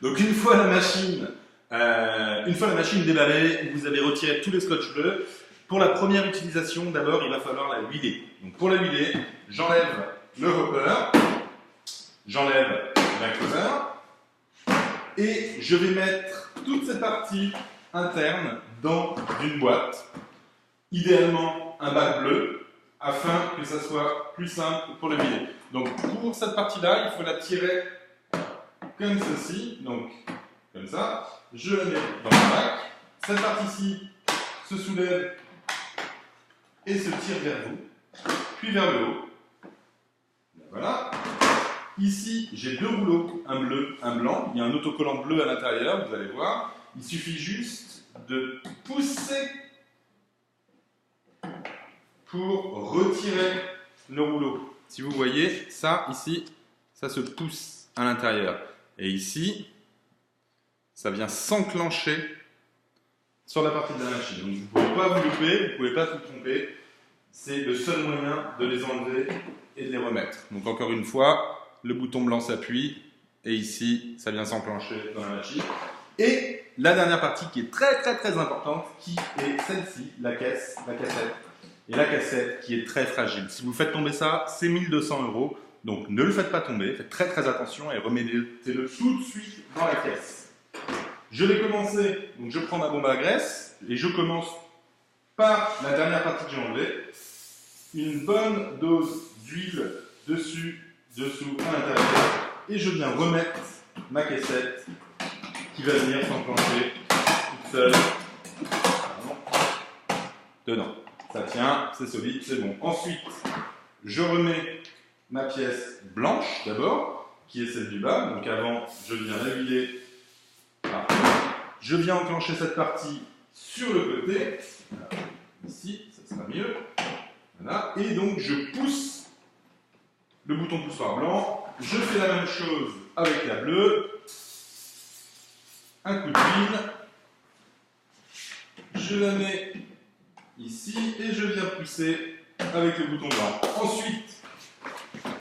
Donc une fois la machine déballée, vous avez retiré tous les scotch bleus. Pour la première utilisation, d'abord, il va falloir la huiler. Donc pour la huiler, j'enlève le hopper, j'enlève la cover et je vais mettre toute cette partie interne dans une boîte, idéalement un bac bleu, afin que ça soit plus simple pour le huiler. Donc pour cette partie-là, il faut la tirer comme ceci, donc comme ça. Je la mets dans le bac. Cette partie-ci se soulève et se tire vers vous, puis vers le haut. Voilà. Ici, j'ai deux rouleaux, un bleu, un blanc. Il y a un autocollant bleu à l'intérieur, vous allez voir. Il suffit juste de pousser pour retirer le rouleau. Si vous voyez, ça, ici, ça se pousse à l'intérieur. Et ici, ça vient s'enclencher sur la partie de la machine. Donc, vous ne pouvez pas vous louper, vous ne pouvez pas vous tromper. C'est le seul moyen de les enlever et de les remettre. Donc, encore une fois, le bouton blanc s'appuie et ici, ça vient s'enclencher dans la machine. Et la dernière partie qui est très importante, qui est celle-ci, la cassette. Et la cassette qui est très fragile. Si vous faites tomber ça, c'est 1200 €. Donc ne le faites pas tomber, faites très attention et remettez-le tout de suite dans la caisse. Je vais commencer, donc je prends ma bombe à graisse et je commence par la dernière partie que j'ai enlevée. Une bonne dose d'huile dessus, dessous, à l'intérieur. Et je viens remettre ma cassette qui va venir s'enclencher toute seule dedans. Ça tient, c'est solide, c'est bon. Ensuite, je remets ma pièce blanche d'abord, qui est celle du bas. Donc avant, je viens la huiler partout. Je viens enclencher cette partie sur le côté. Alors, ici, ça sera mieux. Voilà. Et donc, je pousse le bouton poussoir blanc. Je fais la même chose avec la bleue. Un coup de huile. Je la mets ici et je viens pousser avec le bouton blanc. Ensuite,